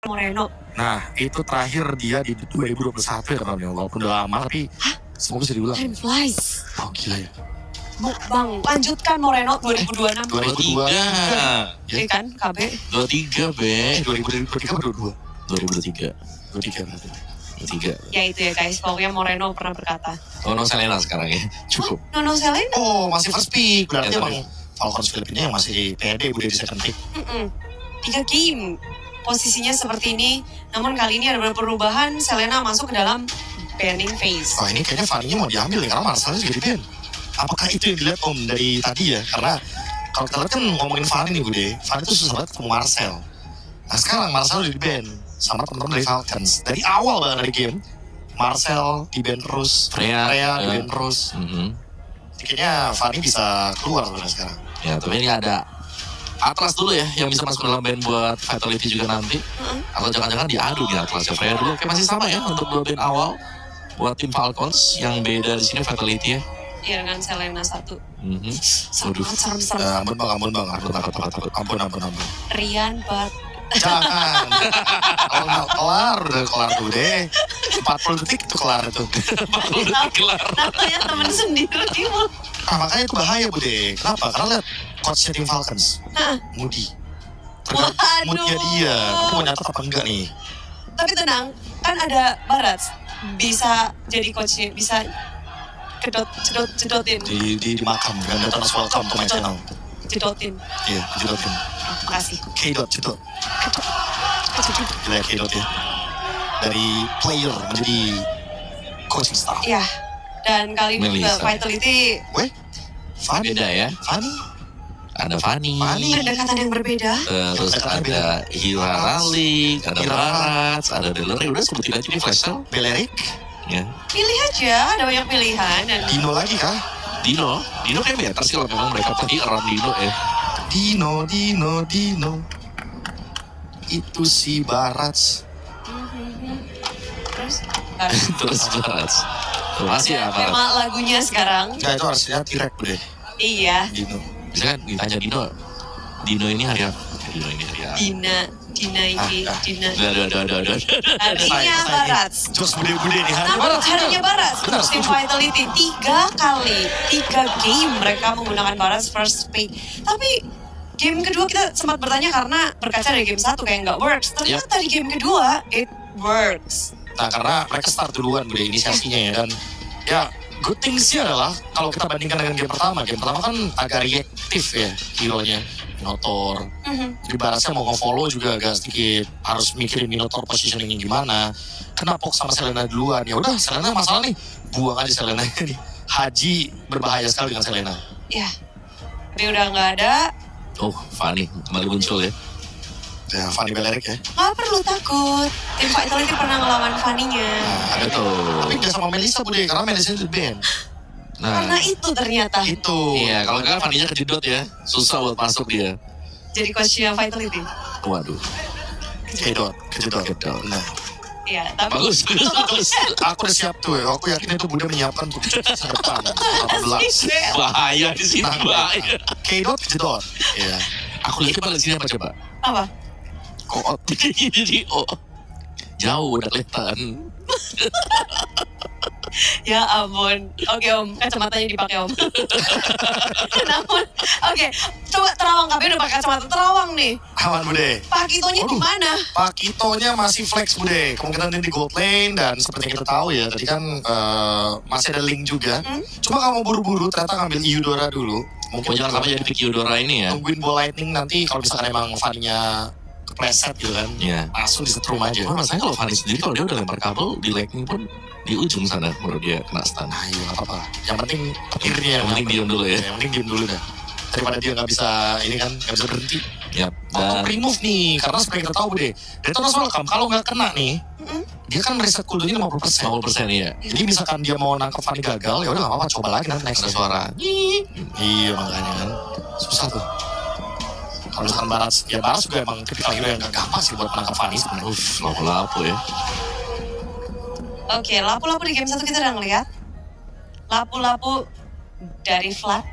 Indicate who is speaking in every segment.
Speaker 1: Moreno.
Speaker 2: Nah, itu terakhir dia di 2021 ya teman-teman. Walaupun udah lama, tapi semoga bisa diulang.
Speaker 1: Time flies.
Speaker 2: Oh gila ya.
Speaker 1: Bang, lanjutkan Moreno 2026.
Speaker 2: 2002.
Speaker 1: Iya kan, KB?
Speaker 3: 23 B.
Speaker 2: 2023 atau
Speaker 3: 2023.
Speaker 2: 23 berarti.
Speaker 3: 23.
Speaker 1: Ya itu ya guys, pokoknya Moreno pernah berkata.
Speaker 3: Nono Selena sekarang ya. Cukup.
Speaker 1: Nono Selena.
Speaker 2: Oh, masih first pick. Berarti
Speaker 3: Ya,
Speaker 2: emang Falcons Filipina yang masih pede udah di second pick.
Speaker 1: 3 game. Posisinya seperti ini. Namun kali ini ada perubahan. Selena masuk ke dalam banning phase.
Speaker 2: Wah ini kayaknya Fanny mau diambil ya, karena Marcelnya juga di ban. Apakah itu yang dilihat Om dari tadi ya? Karena kalau kita lihat kan ngomongin Fanny nih Bude, Fanny itu susah banget ketemu Marcel. Nah sekarang Marcel udah di ban sama teman-teman dari Falcons. Dari awal banget dari game, Marcel di ban terus, Freya di ban terus. Kayaknya Fanny bisa keluar sekarang.
Speaker 3: Ya, tapi ini ada Atlas dulu ya yang bisa masuk dalam band buat Vitality juga nanti. Atau jangan-jangan diadu nih Atlas ya. Freya dulu kayak masih sama ya untuk dua band awal buat tim Falcons. Yang beda di sini Vitality ya.
Speaker 1: Iya dengan Selena 1.
Speaker 3: Waduh.
Speaker 1: Serem-serem.
Speaker 2: Ampun bang. Ampun.
Speaker 1: Rian, but
Speaker 2: Jangan. Kalau nggak kelar, udah kelar tuh deh. 40 detik itu kelar tuh.
Speaker 1: Namanya temen sendiri.
Speaker 2: Ah, makanya itu bahaya Bude. Kenapa? Karena lihat coachnya tim Falcons, Moody.
Speaker 1: Waduh.
Speaker 2: Moodnya dia, aku mau nyatet apa enggak nih?
Speaker 1: Tapi tenang, kan ada Barat. Bisa jadi coachnya, bisa cedotin.
Speaker 2: Di makam, kan datang welcome to my channel.
Speaker 1: Cedotin.
Speaker 2: Iya, cedotin.
Speaker 1: Makasih.
Speaker 2: K-Dot, cedot. Gila ya K-Dot ya. Dari player menjadi coaching staff.
Speaker 1: Iya. Dan kali ini juga
Speaker 3: Melissa.
Speaker 1: Vitality
Speaker 2: Weh, Fanny.
Speaker 3: Beda ya.
Speaker 2: Fanny.
Speaker 3: Ada Fanny.
Speaker 1: pendekatan yang berbeda.
Speaker 3: Terus ada Hira Ralik, ada Barat, ada Delore. Udah sebutin aja nih Flash Sale.
Speaker 2: Belerik.
Speaker 3: Ya.
Speaker 1: Pilih aja, ada banyak pilihan. Dan
Speaker 2: Dino lagi kah?
Speaker 3: Dino kayak better sih kalau memang mereka pergi around Dino ya.
Speaker 2: Dino. Itu si Barat.
Speaker 1: terus
Speaker 3: Terus Barat. Masih ya Barat.
Speaker 1: tema lagunya sekarang.
Speaker 2: Nah itu harusnya T-Rex deh.
Speaker 1: Iya.
Speaker 2: Dino.
Speaker 3: Bisa kan ditanya Dino. Dino ini hari apa? Dino ini hari apa?
Speaker 1: Dina ini, Dina.
Speaker 3: Aduh.
Speaker 1: Harinya Barat.
Speaker 2: Jos bude-bude nih hari
Speaker 1: Namun
Speaker 2: Barat.
Speaker 1: harinya Barat.
Speaker 2: Benar,
Speaker 1: Tim
Speaker 2: setuju.
Speaker 1: Vitality 3 game mereka menggunakan Barat first pick. Tapi game kedua kita sempat bertanya karena berkaca dari game 1 kayak nggak works. Ternyata di game kedua it works.
Speaker 2: Nah karena mereka start duluan bude inisiasinya ya. Dan ya good thing sih adalah kalau kita bandingkan dengan game pertama kan agak reaktif ya hero-nya. Minotaur. Jadi Barasnya mau nge-follow juga agak sedikit harus mikirin Minotaur positioningnya gimana. Kena Pox sama Selena duluan. Ya udah Selena masalah nih. Buang aja Selena nih. Haji berbahaya sekali dengan Selena.
Speaker 1: Ya, tapi udah nggak ada.
Speaker 3: Oh, Fanny kembali muncul ya.
Speaker 2: Ya Fanny Belerik ya.
Speaker 1: Nggak perlu takut. Tim Vitality pernah ngelawan Fanny-nya.
Speaker 2: Nah,
Speaker 3: Betul.
Speaker 2: tapi gak sama Melissa bude karena Melissa itu band.
Speaker 3: Nah,
Speaker 1: Karena itu ternyata
Speaker 2: Itu.
Speaker 3: iya kalau nggak Fanny-nya kejedot ya. Susah buat masuk dia.
Speaker 1: jadi coachnya Vitality.
Speaker 3: Waduh.
Speaker 2: Kedot. Nah,
Speaker 1: Iya, tapi
Speaker 3: Bagus.
Speaker 2: aku udah siap tuh ya. Aku yakin itu Bunda menyiapkan untuk season depan. 18.
Speaker 3: Bahaya di sini, bahaya.
Speaker 2: Kedot kejedot. Iya.
Speaker 3: Aku lihat coba di sini apa coba?
Speaker 1: apa?
Speaker 3: Koot. Jadi jauh udah kelihatan.
Speaker 1: Ya ampun. Oke Om, kacamatanya dipakai Om. Namun, oke, coba terawang KB udah pakai kacamata terawang nih.
Speaker 2: Aman Bude.
Speaker 1: Pak Kitonya di
Speaker 2: Waduh.
Speaker 1: mana?
Speaker 2: Pak Kitonya masih flex Bude. Kemungkinan ini di gold lane dan seperti yang kita tahu ya, tadi kan masih ada link juga. Cuma kalau mau buru-buru ternyata ngambil Eudora dulu. Mungkin
Speaker 3: Jangan sampai jadi pick Eudora ini ya.
Speaker 2: tungguin ball lightning nanti kalau misalkan emang Fanny-nya kepleset gitu kan.
Speaker 3: Iya.
Speaker 2: Langsung disetrum aja.
Speaker 3: Cuma masalahnya kalau Fanny sendiri kalau dia udah lempar kabel di lightning pun di ujung sana menurut dia kena stun.
Speaker 2: Nah iya gak apa-apa. Yang penting petirnya.
Speaker 3: Yang penting diem dulu ya.
Speaker 2: Yang penting diem dulu dah. Daripada dia gak bisa ini kan, gak bisa berhenti.
Speaker 3: Yap.
Speaker 2: Atau
Speaker 3: Dan
Speaker 2: remove nih, karena seperti yang kita tahu deh. Detonas welcome, kalau nggak kena nih, dia kan reset cooldownnya 50%.
Speaker 3: 50% ya.
Speaker 2: Jadi misalkan dia mau nangkep Fanny gagal, ya udah nggak apa-apa, coba lagi nanti next
Speaker 3: Ada suara.
Speaker 2: Iya makanya kan, susah tuh. Kalau misalkan Baras, ya Baras juga emang tipikal hero yang gak gampang sih buat menangkap Fanny sebenarnya.
Speaker 3: Lapu-lapu ya.
Speaker 1: Oke, lapu-lapu di game 1 kita udah ngeliat. Lapu-lapu dari flat.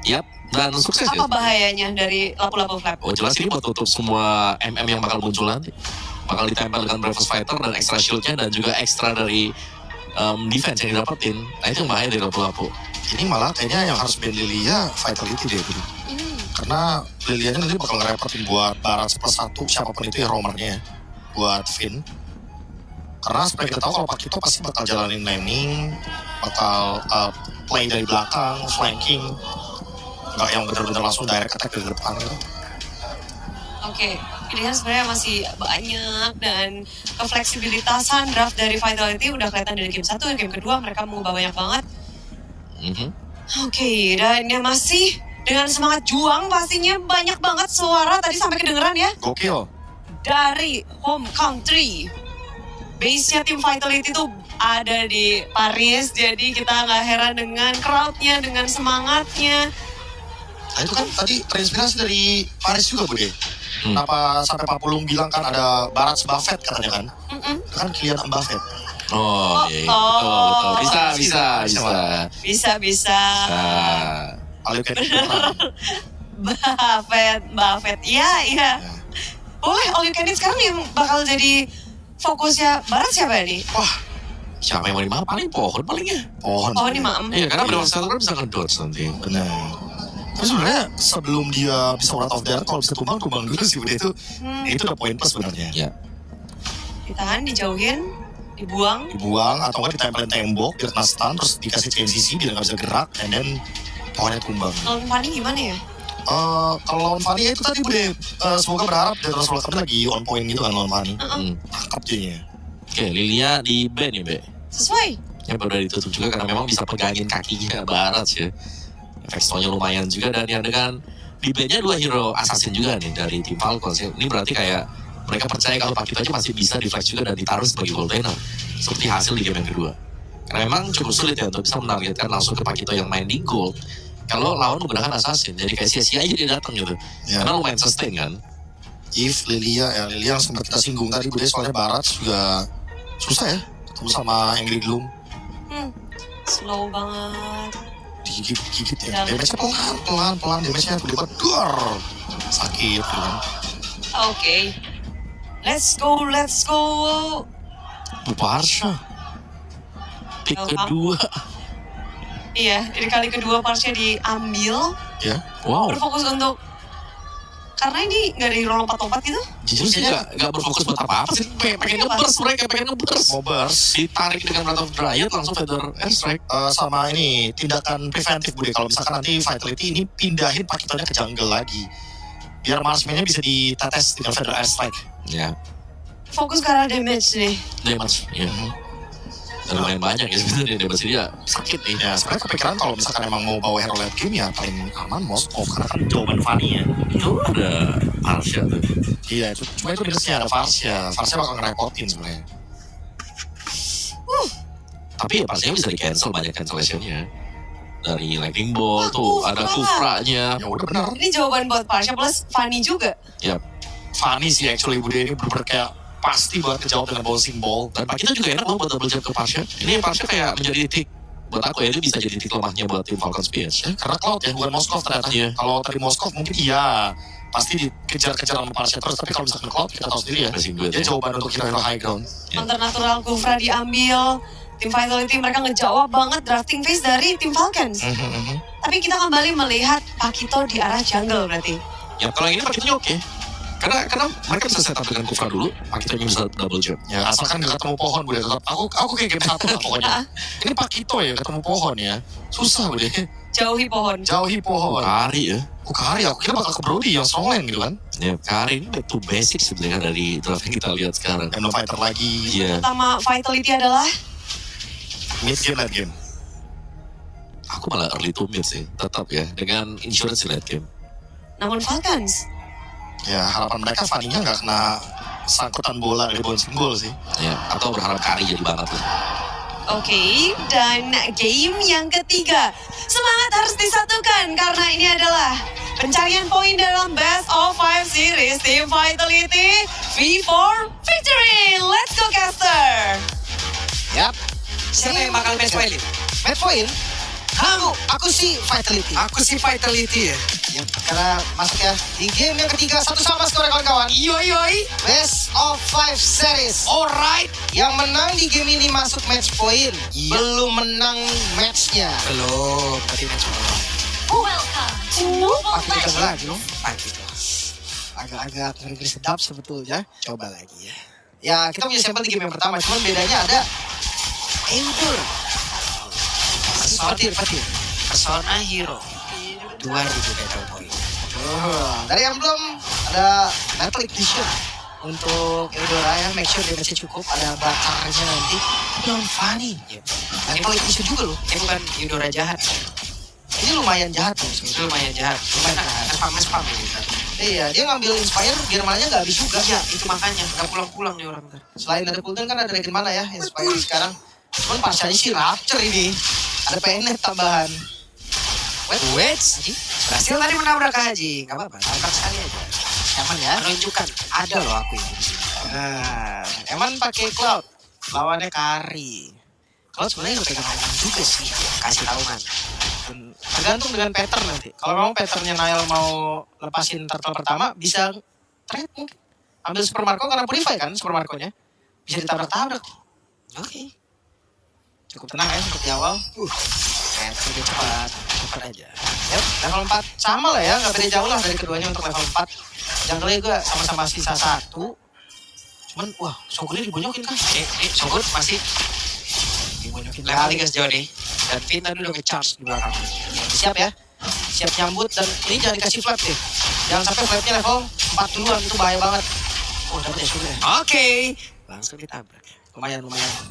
Speaker 3: Yap. Dan sukses ya.
Speaker 1: Apa bahayanya dari lapu-lapu flat?
Speaker 3: Oh jelas ini buat tutup semua MM yang bakal muncul nanti. bakal ditempel dengan Bravos Fighter dan extra shieldnya dan juga extra dari defense yang didapetin. Nah itu yang bahaya dari lapu-lapu.
Speaker 2: Ini malah kayaknya yang harus ban Lilia Vitality deh gitu. Karena Lilianya nanti bakal ngerepotin buat Barat plus 1 siapapun itu ya roamernya ya, buat Finn. Karena seperti kita tahu kalau Pakito pasti bakal jalanin laning, bakal play dari belakang, flanking, nggak yang benar-benar langsung direct attack ke depan gitu.
Speaker 1: Oke, pilihan sebenarnya masih banyak dan kefleksibilitasan draft dari Vitality udah kelihatan dari game 1, game kedua mereka mengubah banyak banget. Oke, dan ya masih dengan semangat juang pastinya banyak banget suara tadi sampai kedengeran ya
Speaker 2: Gokil.
Speaker 1: dari home country. Base-nya tim Vitality tuh ada di Paris, jadi kita nggak heran dengan crowd-nya, dengan semangatnya.
Speaker 2: Nah itu kan tadi terinspirasi dari Paris juga Bude. Kenapa sampai Pak Pulung bilang kan ada Barat Buffett katanya kan? Itu kan Kylian Mbappé.
Speaker 3: Oh, iya, betul.
Speaker 1: Bisa.
Speaker 2: Alio Kenny.
Speaker 1: Buffett. Iya. Boleh, all you can eat sekarang yang bakal jadi fokusnya Barat siapa nih?
Speaker 2: Wah,
Speaker 3: Siapa yang mau dimana? Paling pohon palingnya.
Speaker 2: pohon.
Speaker 1: Oh, ini Maem.
Speaker 3: Iya, karena Bravos Fighter bisa ngedodge nanti.
Speaker 2: Benar. Tapi sebenarnya sebelum dia bisa Wrath of Dark, kalau bisa tumbang dulu sih udah itu udah poin plus sebenarnya.
Speaker 3: Ya.
Speaker 1: Ditahan, dijauhin, dibuang.
Speaker 2: Dibuang atau nggak ditempelin tembok, biar kena stun, terus dikasih CNCC biar nggak bisa gerak, and then pohonnya tumbang.
Speaker 1: Lawan Fanny gimana ya?
Speaker 2: Kalau lawan Fanny itu tadi Bude, semoga berharap dan Rasulullah kami lagi on point gitu kan lawan Fanny. Tangkap jadinya.
Speaker 3: Oke, Lilia di ban ya, Be.
Speaker 1: Sesuai.
Speaker 3: Ya baru ditutup juga karena memang bisa pegangin kakinya Barat ya. Efek stone-nya lumayan juga dan yang dengan di ban-nya 2 hero assassin juga nih dari tim Falcons ya. Ini berarti kayak mereka percaya kalau Pakito aja masih bisa deflect juga dan ditaruh sebagai gold laner. Seperti hasil di game yang kedua. Karena memang cukup sulit ya untuk bisa menargetkan langsung ke Pakito yang main di gold. Kalau lawan menggunakan assassin, jadi kayak sia-sia aja dia datang gitu.
Speaker 2: Ya.
Speaker 3: Karena lumayan sustain kan.
Speaker 2: If Lilia yang sempat kita singgung tadi Bude, soalnya Barat juga susah ya ketemu sama Angry Gloom.
Speaker 1: Slow banget.
Speaker 2: Digigit ya. Damage-nya pelan, damage-nya tiba-tiba duar. Sakit gitu kan.
Speaker 1: Oke. Let's go.
Speaker 3: Barsha. Pick kedua.
Speaker 1: Iya, di kali kedua Parsha diambil.
Speaker 2: Ya.
Speaker 3: Wow.
Speaker 1: Berfokus untuk karena ini nggak ada hero lompat-lompat gitu.
Speaker 3: Jujur sih nggak berfokus buat apa-apa sih. Pengen nge-burst mereka, pengen nge-burst.
Speaker 2: Mau burst.
Speaker 3: Ditarik dengan Wrath of Dryad langsung Feather Airstrike.
Speaker 2: Sama ini tindakan preventif Bude, kalau misalkan nanti Vitality ini pindahin Pakitonya ke jungle lagi biar marksman-nya bisa ditetes dengan Feather Airstrike.
Speaker 3: Ya,
Speaker 1: Fokus ke arah damage nih.
Speaker 3: damage. Ya. Dan lumayan banyak ya sebenarnya damage dia sakit nih.
Speaker 2: Ya sebenarnya kepikiran kalau misalkan emang mau bawa hero late game ya paling aman Moskov karena kan jawaban Fanny ya.
Speaker 3: Itu ada Arsha tuh.
Speaker 2: Iya itu cuma itu minusnya ada Varsha bakal ngerepotin sebenarnya.
Speaker 3: Tapi ya pastinya bisa di-cancel banyak cancellation-nya. Dari Lightning Bolt tuh ada Kufra-nya.
Speaker 2: Ya udah benar.
Speaker 1: Ini jawaban buat Parsha plus Fanny juga.
Speaker 3: Ya,
Speaker 2: Fanny sih actually Bude ini bener kayak pasti buat kejawab dengan bouncing ball.
Speaker 3: dan kita juga enak loh buat double jump ke Parsha. Ini Parsha kayak menjadi titik buat aku ya, ini bisa jadi titik lemahnya buat tim Falcon Spears.
Speaker 2: Karena Cloud ya bukan Moskov ternyata.
Speaker 3: Iya.
Speaker 2: Kalau tadi Moskov mungkin iya pasti dikejar-kejar sama Parsha terus, tapi kalau misalkan Cloud kita tahu sendiri ya.
Speaker 3: Racing duet
Speaker 2: Dia
Speaker 3: ya.
Speaker 2: jawaban untuk hero high ground.
Speaker 3: Ya.
Speaker 1: Counter natural Kufra diambil. Tim Vitality mereka ngejawab banget drafting phase dari tim Falcons. Tapi kita kembali melihat Pakito di arah jungle berarti.
Speaker 3: Ya kalau yang ini Pakitonya oke. Karena mereka bisa setup dengan Kufra dulu, Pakitonya bisa double jump.
Speaker 2: Ya asalkan gak ketemu pohon Bude tetap. Aku kayak game 1 lah pokoknya. Ini Pakito ya ketemu pohon ya. Susah Bude.
Speaker 1: Jauhi pohon.
Speaker 2: Jauhi pohon.
Speaker 3: Kari ya.
Speaker 2: Kari aku kira bakal ke Brody yang strongland gitu kan.
Speaker 3: Ya Kari ini back to basic sebenarnya dari draft yang kita lihat sekarang.
Speaker 2: And no fighter lagi.
Speaker 3: Iya.
Speaker 1: Pertama Vitality adalah
Speaker 2: Mid game late game.
Speaker 3: Aku malah early to mid sih, tetap ya dengan insurance late game.
Speaker 1: namun Falcons.
Speaker 2: Ya harapan mereka Fanny-nya gak kena sangkutan bola dari bouncing ball sih.
Speaker 3: Ya, atau berharap Kari jadi banget lah.
Speaker 1: Oke, dan game yang ketiga. Semangat harus disatukan karena ini adalah pencarian poin dalam Best of 5 Series Team Vitality V4 Victory. Let's go Caster.
Speaker 4: Yap.
Speaker 5: Siapa yang bakal match point?
Speaker 4: Match point? Aku sih Vitality.
Speaker 5: Aku sih Vitality ya.
Speaker 4: Ya, karena masuk ya di game yang ketiga 1-1 skor kawan-kawan.
Speaker 5: Yoi.
Speaker 4: Best of 5 series.
Speaker 5: Alright.
Speaker 4: Yang menang di game ini masuk match point.
Speaker 5: Iya.
Speaker 4: Belum menang matchnya.
Speaker 5: Belum. Tadi match belum.
Speaker 1: Welcome to Mobile
Speaker 4: Pakai kita
Speaker 1: Legends.
Speaker 4: lagi dong.
Speaker 5: Pagi kelas.
Speaker 4: Agak-agak ngeri sedap sebetulnya.
Speaker 5: Coba lagi ya.
Speaker 4: Ya kita punya sampel di game yang pertama. Cuman bedanya ada Eudor. Fatir.
Speaker 5: Persona Hero 2000 Battle Point.
Speaker 4: Dari yang belum ada Battle Edition untuk Eudora ya, make sure damage-nya cukup, ada bakarnya nanti. Yang funny,
Speaker 5: Ya.
Speaker 4: Battle Edition juga loh.
Speaker 5: Ini bukan Eudora jahat.
Speaker 4: Ini lumayan jahat loh.
Speaker 5: Itu lumayan jahat. Lumayan spam ini kan.
Speaker 4: Iya, dia ngambil Inspire biar malahnya nggak habis juga.
Speaker 5: Iya, itu makanya nggak pulang-pulang nih orang ntar.
Speaker 4: Selain ada cooldown kan ada Dragon Mana ya, Inspire sekarang. Cuman pasialnya sih Rapture ini. Ada PNF tambahan.
Speaker 5: Wait, berhasil tadi menabrak Haji. Gak apa-apa, tabrak sekali aja.
Speaker 4: Nyaman ya.
Speaker 5: Menunjukkan ada loh aku ini.
Speaker 4: Nah, Eman pakai Cloud, lawannya Kari. Cloud sebenarnya udah pegang Eman juga sih.
Speaker 5: Kasih tahu man.
Speaker 4: Dan tergantung dengan pattern nanti. Kalau memang patternnya Nail mau lepasin turtle pertama, bisa trade mungkin. Ambil Super Marco karena Purify kan Super Marco-nya. Bisa ditabrak-tabrak.
Speaker 5: Oke.
Speaker 4: Cukup tenang ya untuk di awal.
Speaker 5: Lebih cepat aja.
Speaker 4: Yep, level 4 sama lah ya, nggak beda jauh lah dari keduanya untuk level 4. Jungle juga sama-sama sisa 1. Cuman, wah, Shogunnya dibonyokin kan?
Speaker 5: Sogut masih
Speaker 4: Dibonyokin
Speaker 5: level 3 sejauh ini. Dan Vin tadi udah nge-charge di belakang.
Speaker 4: Siap ya, siap nyambut dan ini jangan dikasih flap deh. Jangan sampai flapnya level 4 duluan, itu bahaya banget. Oh, dapet ya sudah.
Speaker 5: Oke. Langsung ditabrak.
Speaker 4: Lumayan.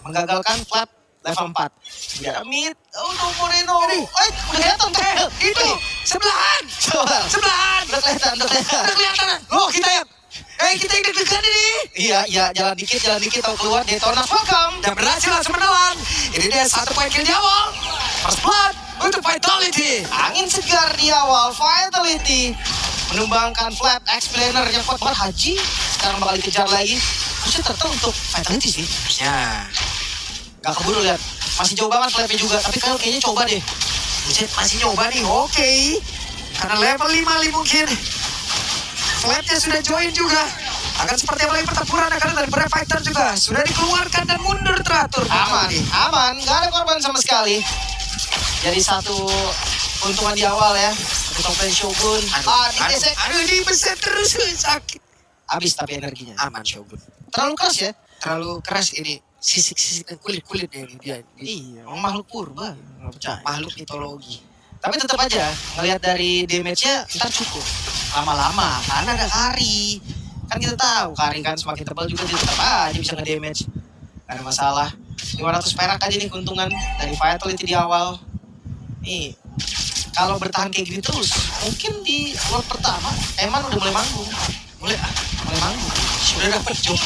Speaker 4: Menggagalkan flap level 4. Tidak mid. Oh, no Moreno. Udah kelihatan kan?
Speaker 5: Itu sebelahan.
Speaker 4: Coba.
Speaker 5: Sebelahan.
Speaker 4: Udah kelihatan.
Speaker 5: Udah kelihatan. Loh, kita yang kita yang deg-degan ini.
Speaker 4: Iya, jalan dikit tahu keluar Detonas. Welcome.
Speaker 5: Dan berhasil langsung menelan. Ini dia 1 poin kill di awal. First blood untuk Vitality.
Speaker 4: Angin segar di awal, Vitality menumbangkan flap explainer yang kuat banget Haji. Sekarang bakal dikejar lagi. Harusnya turtle untuk Vitality sih.
Speaker 5: Ya.
Speaker 4: Gak keburu lihat. Masih jauh banget flapnya juga. Tapi kayaknya coba deh.
Speaker 5: Buset, masih nyoba nih. Oke. Karena level 5 mungkin. Flapnya sudah join juga. Akan seperti apa lagi pertempuran karena dari Brave Fighter juga sudah dikeluarkan dan mundur teratur.
Speaker 4: Aman. Gak ada korban sama sekali. Jadi satu keuntungan di awal ya. Untuk top lane Shogun. Didesek.
Speaker 5: Aduh, dibeset terus. Sakit.
Speaker 4: Habis tapi energinya.
Speaker 5: Aman Shogun.
Speaker 4: Terlalu keras ya?
Speaker 5: Terlalu keras ini. Sisik kulit-kulitnya ini dia.
Speaker 4: Iya, makhluk purba. Nggak percaya.
Speaker 5: Makhluk mitologi.
Speaker 4: Tapi tetap aja, ngelihat dari damage-nya ntar cukup. Lama-lama, karena ada Kari. Kan kita tahu, Kari kan semakin tebal juga dia tetap aja bisa nge-damage. Gak ada masalah. 500 perak aja nih keuntungan dari Vitality di awal. Nih, kalau bertahan kayak gini terus, mungkin di world pertama, Eman udah mulai manggung. Mulai manggung. Udah dapet job.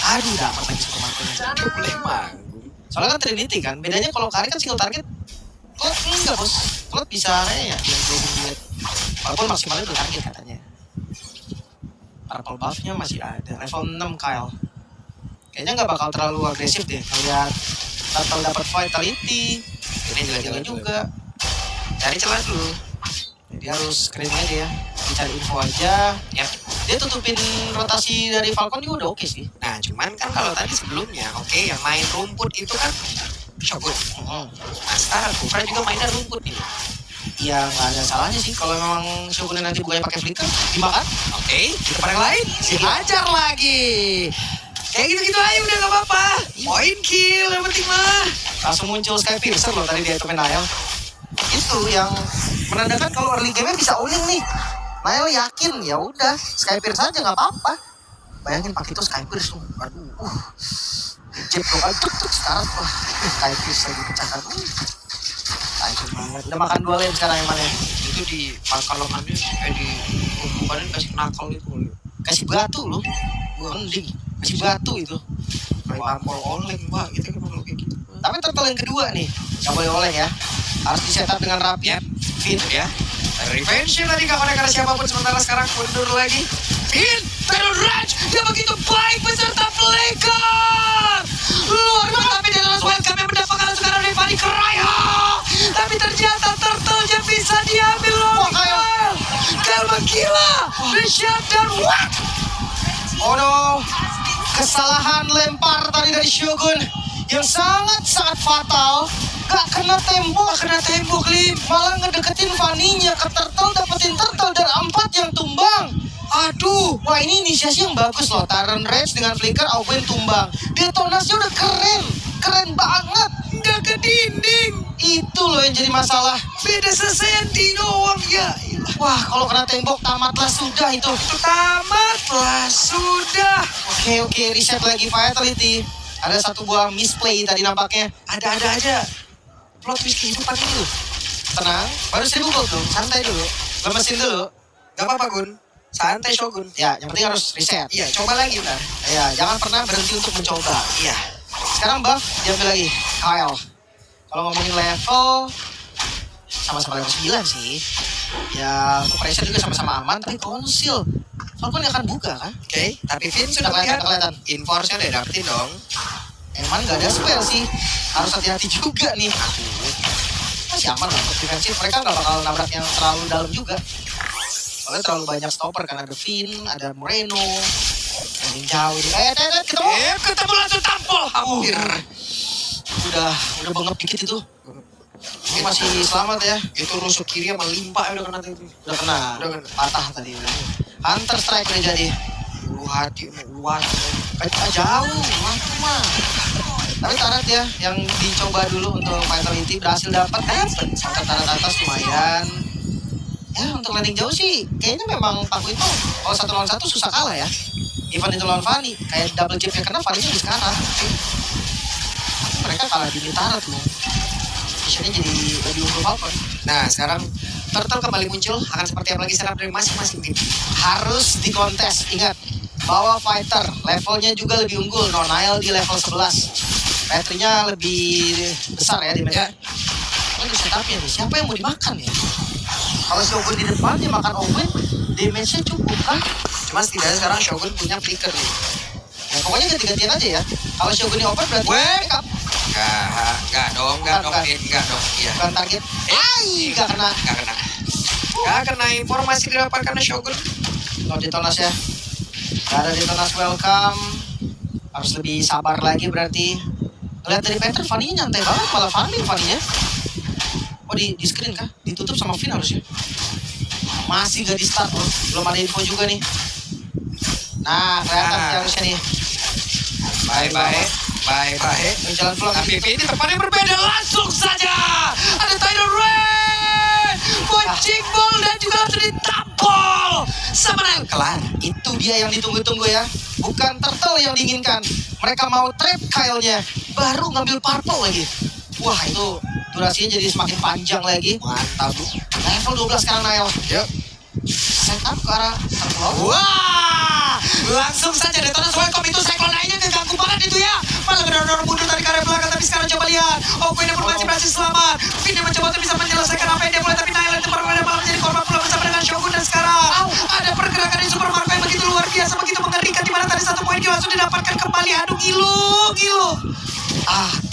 Speaker 4: Aduh, dapat lagi Super Marco-nya.
Speaker 5: Udah boleh manggung.
Speaker 4: Soalnya kan Trinity kan, bedanya kalau Kari kan single target. Cloud enggak bos, Cloud bisa ya yang duet. Walaupun maksimalnya udah target katanya. Purple buff-nya masih ada, level 6 Kyle. Kayaknya nggak bakal terlalu agresif deh, ngeliat Turtle dapat Vitality.
Speaker 5: Ini
Speaker 4: Jalan juga.
Speaker 5: Cari celah dulu.
Speaker 4: Jadi harus keren aja ya, dicari info aja.
Speaker 5: Ya.
Speaker 4: Dia tutupin rotasi dari Falcon juga udah oke sih.
Speaker 5: Nah, cuman kan kalau tadi sebelumnya, oke, yang main rumput itu kan Shogun. Nah, sekarang Kufra juga mainnya rumput nih.
Speaker 4: Ya nggak ada salahnya sih kalau memang Shogun nanti bukannya pakai flicker dimakan.
Speaker 5: Oke, di tempat yang lain, dihajar lagi. Kayak gitu-gitu aja udah gak apa-apa. Point kill yang penting mah.
Speaker 4: Langsung muncul Sky Piercer loh tadi di item Nail. Itu yang menandakan kalau early game bisa all-in nih. Nail yakin ya udah Sky Piercer aja nggak apa-apa. Bayangin pakai itu Sky Piercer. Aduh. Jet lo kan sekarang wah Sky Piercer lagi pecahkan. Tajam banget. Udah makan 2 lane sekarang yang mana?
Speaker 5: Itu di pangkalannya di hubungannya kasih nakal itu.
Speaker 4: Kasih batu loh. Mending kasih batu itu.
Speaker 5: Kayak tampol oleng, wah gitu kan kalau kayak gitu.
Speaker 4: Tapi turtle yang kedua nih, nggak boleh oleng ya. Harus di-setup dengan rapi.
Speaker 5: Yap, Vin ya. Revenge tadi gak connect karena siapapun, sementara sekarang mundur lagi. Vin, Terror Rage, dia begitu baik beserta Flicker. Luar biasa, tapi dia langsung welcome yang mendapatkan sekarang dari Bunny Crush. Ternyata turtle-nya bisa diambil loh. Kyle menggila. Reshad dan what?
Speaker 4: Oh no, kesalahan lempar tadi dari Shogun yang sangat-sangat fatal. Gak kena tembok, Lim. Malah ngedeketin Fanny-nya ke turtle, dapetin turtle dan 4 yang tumbang. Aduh, wah ini inisiasi yang bagus loh. Tyrant Rage dengan flicker, Owen tumbang. Detonasinya udah keren banget.
Speaker 5: Nggak ke dinding.
Speaker 4: Itu loh yang jadi masalah.
Speaker 5: Beda sesenti doang ya.
Speaker 4: Wah, kalau kena tembok tamatlah sudah itu.
Speaker 5: Tamatlah sudah.
Speaker 4: Oke, reset lagi Vitality. Ada satu buah misplay tadi nampaknya.
Speaker 5: Ada-ada aja. Plot twist kehidupan ini loh.
Speaker 4: Tenang, baru 1000 gold tuh. Santai dulu. Lemesin dulu.
Speaker 5: Gak apa-apa Gun. Santai Shogun.
Speaker 4: Ya, yang penting harus reset.
Speaker 5: Iya, coba lagi ntar.
Speaker 4: Ya, jangan pernah berhenti untuk mencoba.
Speaker 5: Iya.
Speaker 4: Sekarang buff diambil lagi. Kyle. Kalau ngomongin level, sama-sama level 9 sih. Ya, untuk pressure juga sama-sama aman, tapi konsil. Falcon nggak akan buka kan?
Speaker 5: Oke, tapi Finn sudah
Speaker 4: Kelihatan,
Speaker 5: melihat.
Speaker 4: kelihatan.
Speaker 5: Enforce-nya udah dapetin dong.
Speaker 4: Emang nggak ada spell sih. Harus hati-hati juga nih. Masih aman lah untuk defensif. Mereka nggak bakal nabrak yang terlalu dalam juga. Soalnya terlalu banyak stopper kan. Ada Finn, ada Moreno. Yang jauh. Ketemu.
Speaker 5: Ketemu langsung tampol. Hampir.
Speaker 4: Udah bengep dikit itu. Ini masih selamat ya.
Speaker 5: Itu rusuk kiri sama limpa udah kena tadi.
Speaker 4: Udah kena. Patah tadi udah. Hunter strike udah jadi.
Speaker 5: Ulu hati.
Speaker 4: Jauh, mah. Tapi tarat ya, yang dicoba dulu untuk Vitality berhasil dapat. Sampai tarat atas lumayan. Ya untuk landing jauh sih, kayaknya memang Paku itu kalau 1 lawan 1 susah kalah ya. Even itu lawan Fanny, kayak double chipnya kena Fanny-nya di sekarang. Tapi mereka kalah di tarat loh. Visionnya jadi lebih unggul Falcon.
Speaker 5: Nah, sekarang Turtle kembali muncul. Akan seperti apa lagi setup dari masing-masing tim.
Speaker 4: Harus dikontes, ingat. Bawa fighter, levelnya juga lebih unggul. Nonail di level 11. Patrinya lebih besar ya di mereka. Ini setupnya nih, siapa yang mau dimakan ya? Kalau Shogun di depan, dia makan Owen, damage-nya cukup kan?
Speaker 5: Cuma setidaknya sekarang Shogun punya flicker nih.
Speaker 4: Ya, pokoknya ganti-gantian aja ya. Kalau Shogun di open berarti pick up.
Speaker 5: Enggak dong. Iya.
Speaker 4: Bukan target. Gak kena.
Speaker 5: Gak kena informasi didapatkan oleh Shogun.
Speaker 4: No detonas ya. Gak ada detonas welcome. Harus lebih sabar lagi berarti. Lihat dari pattern, Fanny-nya nyantai banget. Malah farming Fanny-nya. Oh di screen kah? Ditutup sama Finn harusnya. Masih gak di start loh. Belum ada info juga nih. Nah, kelihatan sih harusnya nih.
Speaker 5: Bye.
Speaker 4: Ini jalan pulang.
Speaker 5: Tapi ini tempat yang berbeda. Langsung saja ada Tyler Ray, Punching Ball dan juga langsung ditampol sama Nail.
Speaker 4: Kelar. Itu dia yang ditunggu-tunggu ya. Bukan turtle yang diinginkan. Mereka mau trap Kyle-nya. Baru ngambil purple lagi. Wah itu durasinya jadi semakin panjang lagi. Mantap. Level 12 sekarang Nail.
Speaker 5: Yuk.
Speaker 4: Set up ke arah turtle.
Speaker 5: Wah, langsung saja detonas welcome itu Cyclone Eye-nya keganggu banget itu ya. Malah benar-benar mundur dari karya belakang, tapi sekarang coba lihat. Owen yang masih berhasil selamat. Finn yang mencoba untuk bisa menyelesaikan apa yang dia mulai, tapi Nail itu berbeda malah menjadi korban pula bersama dengan Shogun. Dan sekarang ada pergerakan dari Super Marco yang begitu luar biasa, begitu mengerikan, di mana tadi 1 poin langsung didapatkan kembali. Aduh, gilu.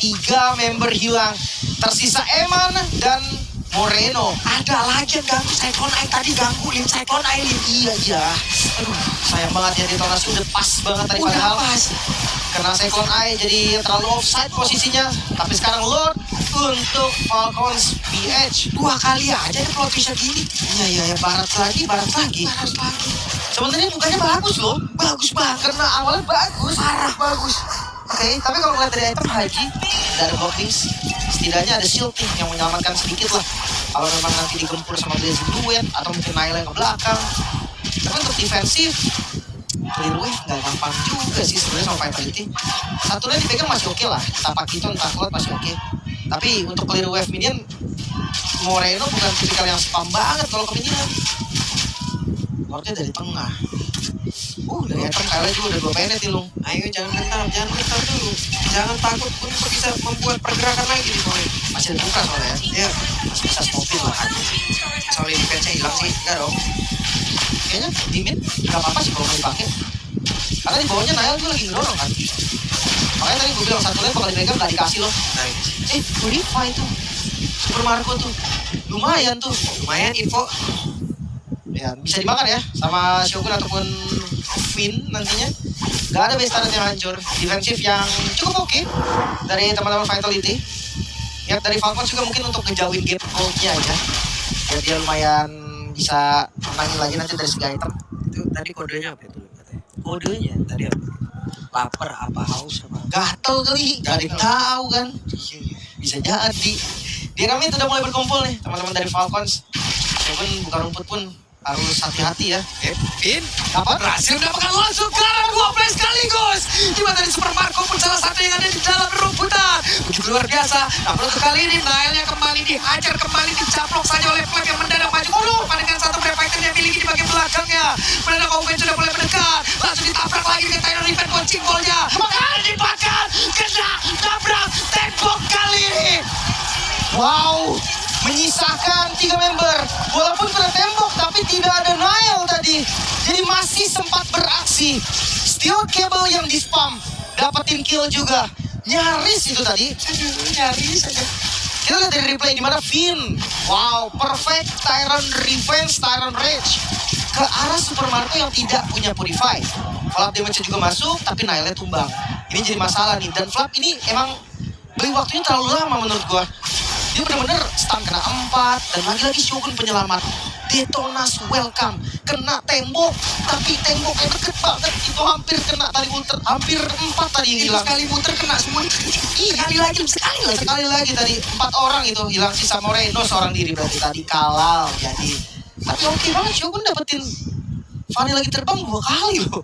Speaker 4: 3 member hilang. Tersisa Eman dan Moreno.
Speaker 5: Ada lagi yang ganggu Cyclone Eye tadi, ganggu Lim Cyclone Eye Lim.
Speaker 4: Iya. Aduh, sayang banget ya detonasi udah pas banget tadi
Speaker 5: Udah
Speaker 4: padahal.
Speaker 5: pas.
Speaker 4: Kena Cyclone Eye jadi terlalu offside posisinya. Tapi sekarang Lord untuk Falcons BH.
Speaker 5: 2 kali aja ada plot twist gini.
Speaker 4: Iya, barat lagi. Sebenarnya mukanya bagus loh.
Speaker 5: Bagus banget.
Speaker 4: Karena awalnya bagus.
Speaker 5: Parah bagus.
Speaker 4: Oke, tapi kalau ngeliat dari item Haji, dari blockings, setidaknya ada shielding yang menyelamatkan sedikit lah. Kalau memang nanti digempur sama Blazing Duet, atau mungkin Nail yang ke belakang. Tapi untuk defensif, clear wave nggak gampang juga sih sebenarnya sama Vitality. Satunya dipegang masih oke lah, tapak itu entah Cloud masih oke. Tapi untuk clear wave minion, Moreno bukan tipikal yang spam banget kalau ke minion. Lordnya dari tengah. Dari item kalian juga udah 2 penet nih Lung.
Speaker 5: Ayo jangan gentar dulu. Jangan takut untuk bisa membuat pergerakan lagi di poin.
Speaker 4: Masih ada buka soalnya ya.
Speaker 5: Ya,
Speaker 4: Masih bisa stopin lah kan.
Speaker 5: soalnya defense-nya hilang sih. Enggak dong.
Speaker 4: Kayaknya di mid gak apa-apa sih kalau mau dipakai. Karena di bawahnya Nail juga lagi ngedorong kan. Makanya tadi gue bilang satu lane bakal dipegang gak dikasih loh.
Speaker 5: Nice.
Speaker 4: Modify tuh. Super Marco tuh. lumayan tuh, lumayan info. Ya bisa dimakan ya sama Shogun ataupun Finn nantinya. Gak ada base turret yang hancur, defensif yang cukup oke dari teman-teman Vitality. Ya dari Falcon juga mungkin untuk ngejauhin gap goldnya aja, biar dia lumayan bisa menangin lagi nanti dari segi item.
Speaker 5: Itu tadi kodenya apa itu katanya? Kodenya tadi apa? Lapar apa haus apa?
Speaker 4: Gatel kali, gak ada yang tahu kan. Bisa jadi. Di kami udah mulai berkumpul nih teman-teman dari Falcons. Shogun buka rumput pun harus hati-hati ya.
Speaker 5: Finn
Speaker 4: Apa?
Speaker 5: berhasil mendapatkan langsung ke arah 2 play sekaligus. Tiba dari Super Marco pun salah satu yang ada di dalam rumputan. Begitu luar biasa. Namun untuk kali ini Nailnya kembali dihajar, kembali dicaplok saja oleh Flame yang mendadak maju depan dengan satu Brave Fighter yang miliki di bagian belakangnya. Mendadak Owen sudah mulai mendekat. Langsung ditabrak lagi dengan Tyron Riven buat cingkolnya. Dibakar, kena tabrak tembok kali ini.
Speaker 4: Wow, menyisakan 3 member. Walaupun kena tembok tapi tidak ada Nile tadi. Jadi masih sempat beraksi. Steel Cable yang di-spam. Dapetin kill juga. Nyaris itu tadi. Nyaris aja. Kita lihat dari replay di mana Finn. Wow, perfect Tyron Revenge, Tyron Rage. Ke arah Super Marco yang tidak punya Purify. Flap damage juga masuk tapi Nile-nya tumbang. Ini jadi masalah nih. Dan Flap ini emang beli waktunya terlalu lama menurut gua. Dia benar-benar stun kena 4 dan lagi-lagi Shogun penyelamat. Detonas welcome, kena tembok tapi temboknya deket banget. Itu hampir kena tali muter, hampir 4 tadi yang hilang.
Speaker 5: Sekali muter kena semua.
Speaker 4: Sekali lagi tadi 4 orang itu hilang, sisa Moreno seorang diri berarti tadi kalal. Jadi tapi oke banget Shogun dapetin Fanny lagi terbang 2 kali loh.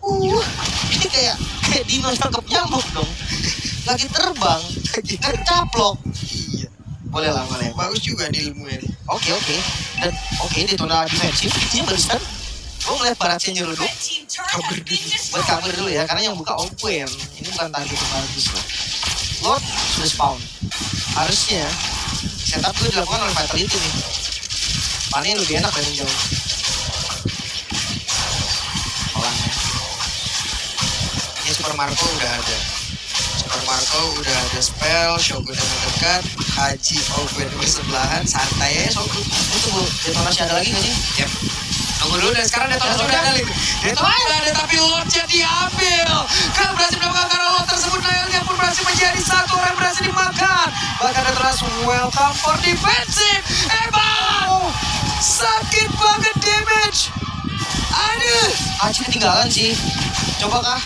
Speaker 4: Ini kayak Dino nangkep nyamuk dong. Lagi terbang, lagi tercaplok.
Speaker 5: Iya.
Speaker 4: Boleh lah, boleh.
Speaker 5: Bagus juga di ilmunya.
Speaker 4: Oke. Dan Daytona defensif. Dia barusan gue ngeliat Baratnya nyuruh dulu. Buat cover dulu ya, karena yang buka open. Ini bukan target yang bagus loh. Lord sudah spawn. Harusnya setup gue dilakukan oleh Vitality nih. Paling lebih enak dari jauh. Orangnya.
Speaker 5: Ini Super Marco udah ada. Super Marco udah ada spell, Shogun yang mendekat, Haji Owen bersebelahan, santai ya Shogun.
Speaker 4: Itu bu, detonasi ada lagi gak sih?
Speaker 5: Yap. Tunggu dulu dan sekarang detonasi udah ada. Detonasi udah ada tapi Lordnya diambil. Kalau berhasil mendapatkan karena Lord tersebut, Nailnya pun berhasil menjadi satu orang yang berhasil dimakan. Bahkan detonasi welcome for defensive. Emang sakit banget damage. Aduh.
Speaker 4: Haji ketinggalan sih. Coba kah?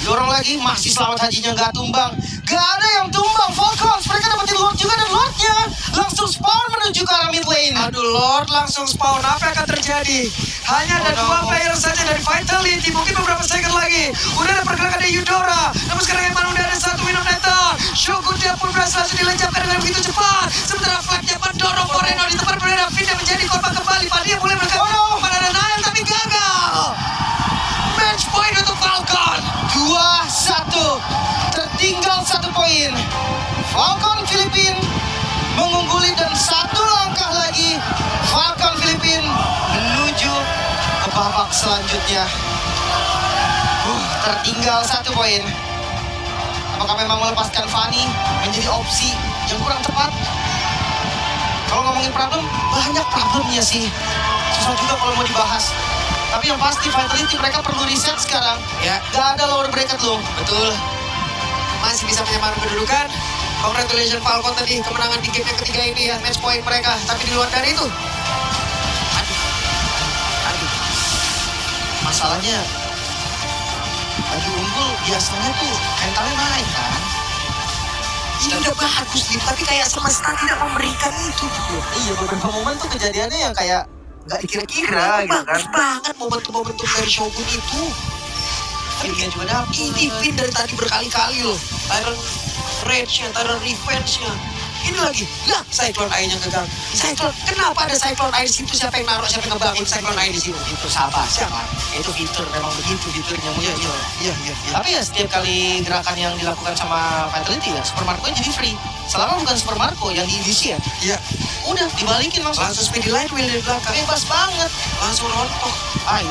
Speaker 4: Dorong lagi, masih selamat Hajinya nggak tumbang. Gak ada yang tumbang, Falcons. Mereka dapetin Lord juga dan Lordnya langsung spawn menuju ke arah mid lane.
Speaker 5: Aduh, Lord langsung spawn. Apa yang akan terjadi? Hanya ada 2 player saja dari Vitality. Mungkin beberapa second lagi. Udah ada pergerakan dari Eudora. Namun sekarang emang udah ada 1 minum netter. Shogun dia pun berhasil langsung dilencapkan dengan begitu cepat. Sementara Flagnya mendorong Moreno di tempat berbeda. Finn yang menjadi korban kembali. Padahal mulai bergerak pada ada Nail tapi gagal. Match point untuk Falcon.
Speaker 4: 2-1. Tertinggal 1 poin. Falcon Filipin mengungguli dan 1 langkah lagi Falcon Filipin menuju ke babak selanjutnya. Tertinggal 1 poin. Apakah memang melepaskan Fanny menjadi opsi yang kurang tepat? Kalau ngomongin problem, banyak problemnya sih. Susah juga kalau mau dibahas. Tapi yang pasti Vitality mereka perlu reset sekarang.
Speaker 5: Ya,
Speaker 4: Gak ada lower bracket loh.
Speaker 5: betul. Masih bisa menyamakan kedudukan. Congratulations Falcon tadi kemenangan di game yang ketiga ini ya, match point mereka. Tapi di luar dari itu,
Speaker 4: Aduh. Masalahnya lagi unggul biasanya tuh mentalnya naik kan.
Speaker 5: ini udah bagus nih, tapi kayak semesta tidak memberikan itu.
Speaker 4: Iya beberapa momen tuh kejadiannya yang kayak nggak dikira-kira gitu kan.
Speaker 5: Bagus banget momentum-momentum dari Shogun itu.
Speaker 4: Filmnya juga dapet.
Speaker 5: Ini Finn dari tadi berkali-kali loh. Tyron Rage-nya, Tyron Revenge-nya. Ini lagi, lah Cyclone Eye-nya gagal. Cyclone, kenapa ada Cyclone Eye di situ? Siapa yang naruh, siapa yang ngebangun Cyclone Eye di situ?
Speaker 4: Itu sabar, itu fitur, memang begitu fiturnya muncul.
Speaker 5: Iya.
Speaker 4: Tapi ya setiap kali gerakan yang dilakukan sama Vitality ya, Super Marco jadi free. Selama bukan Super Marco yang diinisiat,
Speaker 5: Iya.
Speaker 4: udah dibalikin langsung.
Speaker 5: Langsung speedy light wheel dari belakang.
Speaker 4: Bebas banget.
Speaker 5: Langsung rontok.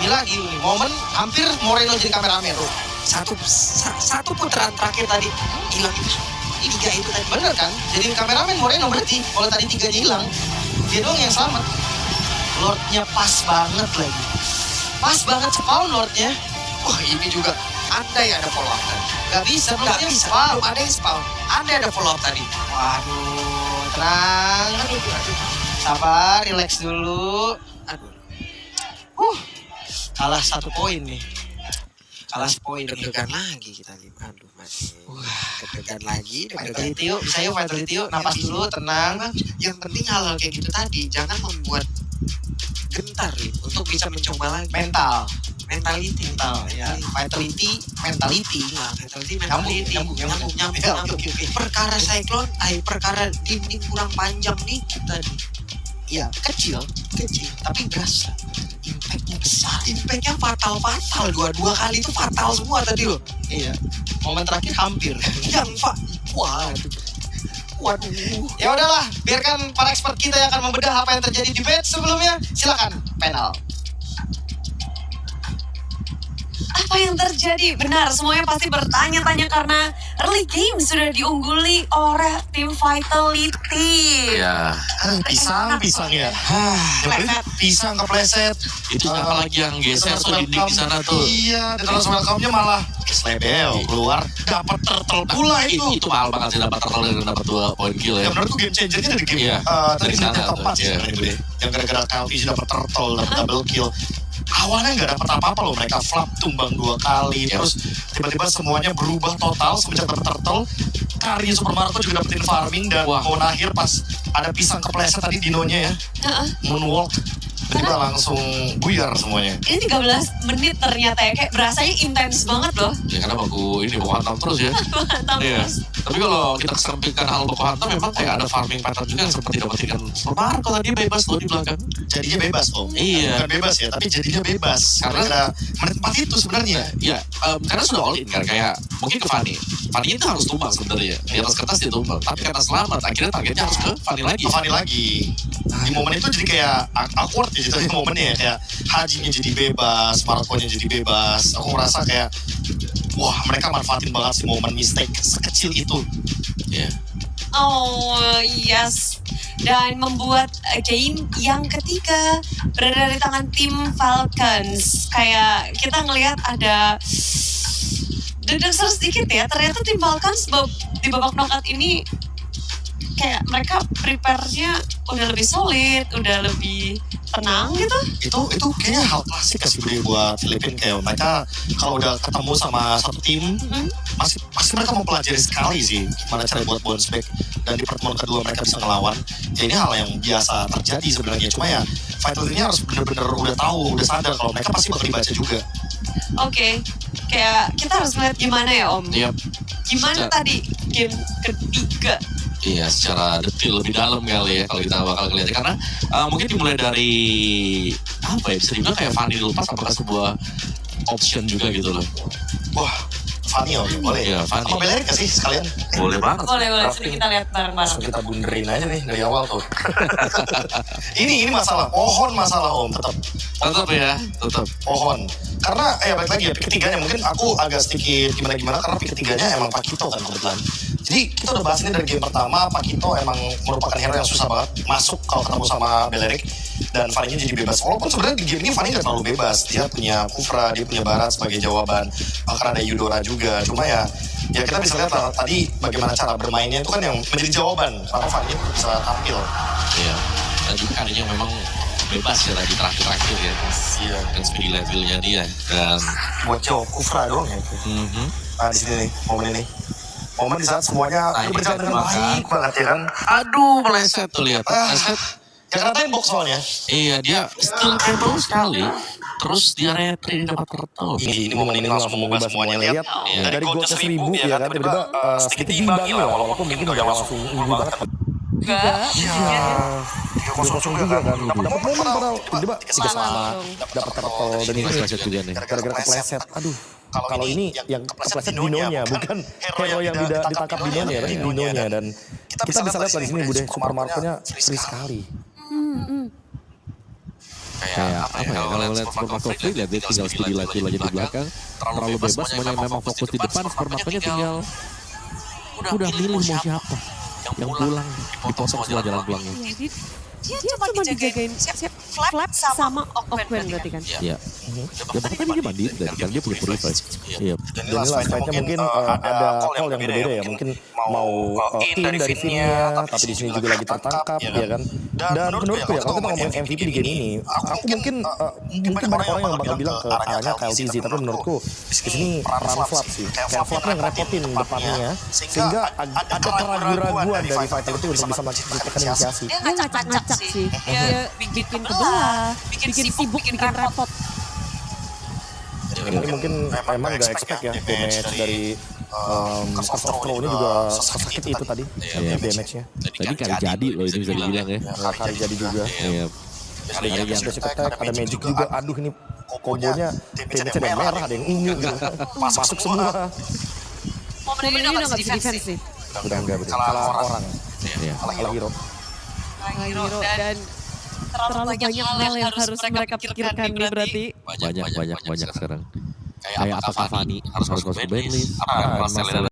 Speaker 4: Ini lagi nih, momen hampir Moreno jadi kameramen.
Speaker 5: Satu putaran terakhir tadi hilang itu. Ini 3 itu tadi.
Speaker 4: Bener kan? Jadi kameramen Moreno berarti. Kalau tadi 3-nya hilang. Dia doang yang selamat. Lordnya pas banget lagi. Pas banget spawn Lordnya.
Speaker 5: Wah ini juga andai ada follow up tadi.
Speaker 4: Gak bisa,
Speaker 5: Nggak
Speaker 4: Lordnya
Speaker 5: bisa,
Speaker 4: spawn.
Speaker 5: belum ada yang spawn. Andai ada follow up tadi.
Speaker 4: Waduh, tenang. Sabar, relax dulu.
Speaker 5: Aduh.
Speaker 4: Kalah 1 poin nih. Kalah 1 poin.
Speaker 5: Deg-degan lagi kita nih. Aduh masih. Deg-degan lagi. Deg-degan.
Speaker 4: Vitality yuk, bisa yuk Vitality yuk. Napas dulu, tenang.
Speaker 5: Yang penting hal-hal kayak gitu tadi jangan membuat gentar nih untuk bisa mencoba lagi.
Speaker 4: Mental.
Speaker 5: Mentality.
Speaker 4: Mental, ya. Vitality, mentality.
Speaker 5: Nah, mentality,
Speaker 4: Nyambung. Ya, oke.
Speaker 5: Perkara Cyclone, perkara dinding kurang panjang nih tadi.
Speaker 4: Iya, kecil.
Speaker 5: Tapi berasa. Impactnya besar. Impactnya fatal. Dua kali itu fatal semua tadi loh.
Speaker 4: Iya. Momen terakhir hampir.
Speaker 5: Yang waduh.
Speaker 4: Ya udahlah, biarkan para expert kita yang akan membedah apa yang terjadi di match sebelumnya. Silakan, panel.
Speaker 1: Apa yang terjadi? Benar, semuanya pasti bertanya-tanya karena early game sudah diungguli oleh tim Vitality.
Speaker 3: Ya,
Speaker 2: Pisang ya.
Speaker 1: Kepleset.
Speaker 2: Pisang kepleset.
Speaker 3: itu siapa lagi yang geser tuh dinding di sana tuh.
Speaker 2: Iya, dan terus welcome-nya malah slebel keluar dapat turtle pula itu.
Speaker 3: Itu mahal banget sih dapat turtle dan dapat 2 poin kill
Speaker 2: Ya
Speaker 3: ya.
Speaker 2: menurutku game changer-nya dari game
Speaker 3: Iya,
Speaker 2: tadi
Speaker 3: dari sana
Speaker 2: yang
Speaker 3: tuh,
Speaker 2: keempat
Speaker 3: iya.
Speaker 2: sebenarnya. Yang gara-gara Calvi dapat turtle, dapat double kill. Awalnya nggak dapat apa-apa loh, mereka flap tumbang 2 kali,
Speaker 3: Iya.
Speaker 2: terus tiba-tiba semuanya berubah total semenjak dapat turtle. Kari Super Mario juga dapetin farming dan
Speaker 3: Wah.
Speaker 2: mau akhir pas ada pisang kepleset tadi dinonya ya,
Speaker 1: Heeh.
Speaker 2: moonwalk, tiba langsung buyar semuanya.
Speaker 1: Ini 13 menit ternyata ya, kayak berasanya intens banget loh.
Speaker 3: Ya karena baku hantam terus ya.
Speaker 1: Mantap
Speaker 3: Iya.
Speaker 1: terus.
Speaker 3: Tapi kalau kita kesampingkan hal baku hantam memang kayak ada farming pattern juga yang seperti dapatkan Super Marco tadi bebas loh di belakang.
Speaker 2: Jadinya bebas loh.
Speaker 3: Iya.
Speaker 2: Bukan bebas ya, tapi jadinya bebas.
Speaker 3: Karena-
Speaker 2: Karena menit 4 itu sebenarnya.
Speaker 3: Ya, karena sudah all in kan, kayak mungkin ke Fanny. Fanny itu harus tumbang sebenarnya. Di atas kertas dia tumbang. Tapi karena selamat, akhirnya targetnya harus ke Fanny lagi.
Speaker 2: Fanny lagi. Di momen itu jadi kayak awkward ya jadi momennya ya. Kayak Hajinya jadi bebas, Marco-nya jadi bebas. Aku merasa kayak, wah mereka manfaatin banget sih momen mistake sekecil itu.
Speaker 3: Iya.
Speaker 1: Oh yes, dan membuat game yang ketiga berada di tangan tim Falcons. Kayak kita ngelihat ada deg-degan sedikit ya. Ternyata tim Falcons di babak knockout ini kayak mereka prepare-nya udah lebih solid, udah lebih tenang gitu.
Speaker 2: Itu kayaknya hal klasik sih buat Filipina, kayak mereka kalau udah ketemu sama satu tim pasti mereka mempelajari sekali sih gimana cara buat bounce back, dan di pertemuan kedua mereka bisa ngelawan. Ya ini hal yang biasa terjadi sebenarnya, cuma ya Vitality-nya harus bener-bener udah tahu, udah sadar kalau mereka pasti bakal dibaca juga.
Speaker 1: Oke, kayak kita harus melihat gimana ya Om.
Speaker 3: Iya.
Speaker 1: Gimana tadi game ketiga?
Speaker 3: Iya, secara detail lebih dalam kali ya kalau kita bakal ngeliat. Karena mungkin dimulai dari apa ya, bisa dibilang kayak Fanny dilepas apakah sebuah option juga gitu loh.
Speaker 2: Wah, Fanny boleh.
Speaker 3: Iya, Fanny.
Speaker 2: Apa Belerik gak sih sekalian?
Speaker 3: Boleh banget.
Speaker 1: Boleh, sudah kita lihat bareng-bareng.
Speaker 2: Langsung kita bunderin aja nih dari awal tuh. ini masalah, pohon masalah Om, tetap
Speaker 3: Tetap ya, tetap.
Speaker 2: pohon. Karena balik lagi ya, pick ketiganya mungkin aku agak sedikit gimana karena pick ketiganya emang Pakito kan kebetulan. Jadi kita udah bahas ini dari game pertama, Pakito emang merupakan hero yang susah banget masuk kalau ketemu sama Belerik, dan Fanny-nya jadi bebas. Walaupun sebenarnya di game ini Fanny nggak terlalu bebas, dia punya Kufra, dia punya Barat sebagai jawaban, bahkan ada Eudora juga. Cuma ya kita bisa lihat lah, tadi bagaimana cara bermainnya itu kan yang menjadi jawaban karena Fanny bisa tampil.
Speaker 3: Iya. Dan juga adanya memang bebas ya tadi terakhir ya.
Speaker 2: Iya.
Speaker 3: Dan speedy levelnya dia. Dan
Speaker 2: Buat jawab Kufra doang ya. Nah di sini nih, momen di saat semuanya berjalan dengan baik banget ya kan.
Speaker 3: aduh, meleset tuh lihat. Meleset.
Speaker 2: Jangan katain box soalnya.
Speaker 3: Iya, dia still capable sekali. Terus dia retry dapat turtle.
Speaker 2: Ini momen ini langsung mengubah semuanya, lihat.
Speaker 3: Iya.
Speaker 2: Dari goalnya 1000 ya kan, tiba-tiba sedikit diimbangi lah, walaupun mungkin udah langsung unggul banget.
Speaker 1: Enggak.
Speaker 2: Iya. 3-0 juga kan. Dapat momen padahal tiba-tiba 3 sama, dapat turtle dan ini
Speaker 3: Meleset juga nih.
Speaker 2: gara-gara kepleset. Aduh. Kalau ini yang kepleset Dinonya, bukan hero yang ditangkap Dinonya, tapi Dinonya. Dan kita bisa lihat lah di sini Bude, Super Marco-nya free sekali.
Speaker 6: Kayak apa ya, kalau lihat Super Marco free, lihat dia tinggal speedy lagi di belakang, terlalu bebas, semuanya memang fokus di depan, Super Marco-nya tinggal udah milih mau siapa yang pulang, dipotong semua jalan pulangnya.
Speaker 1: Dia cuma dijagain siap Flap sama Okwen berarti kan.
Speaker 6: Iya. Ya bahkan tadi dia mandiri tadi kan dia punya purifier. Iya.
Speaker 2: Dan ini last fight-nya mungkin ada call yang berbeda ya. Mungkin mau in dari Finnya, tapi di sini juga lagi tertangkap ya kan. Dan menurutku ya kalau kita ngomongin MVP di game ini, aku mungkin banyak orang yang bakal bilang ke arahnya KLTZ, tapi menurutku di sini peran Flap sih. Kayak Flap yang ngerepotin depannya, sehingga ada keraguan dari fighter itu untuk bisa menciptakan inisiasi.
Speaker 1: Dia ngacak-ngacak sih. Dia bikin kebelah, bikin sibuk, bikin repot.
Speaker 2: Ini mungkin emang gak expect ya damage dari Curse of Crow ini juga sakit itu tadi damage-nya.
Speaker 6: Tadi kali jadi loh ini bisa dibilang ya.
Speaker 2: Kali jadi juga.
Speaker 6: Iya.
Speaker 2: Ada yang basic attack, ada magic juga. Aduh ini kombonya damage-nya ada yang merah, ada yang ungu gitu. Masuk semua.
Speaker 1: Momen ini udah gak bisa defense sih.
Speaker 2: Udah enggak betul. Kalah orang.
Speaker 6: Iya.
Speaker 2: Kalah hero.
Speaker 1: Hero dan terlalu banyak hal yang harus mereka pikirkan nih berarti.
Speaker 6: Banyak sekarang. Kayak apakah Fanny harus masuk ke banlist?
Speaker 3: Marcelo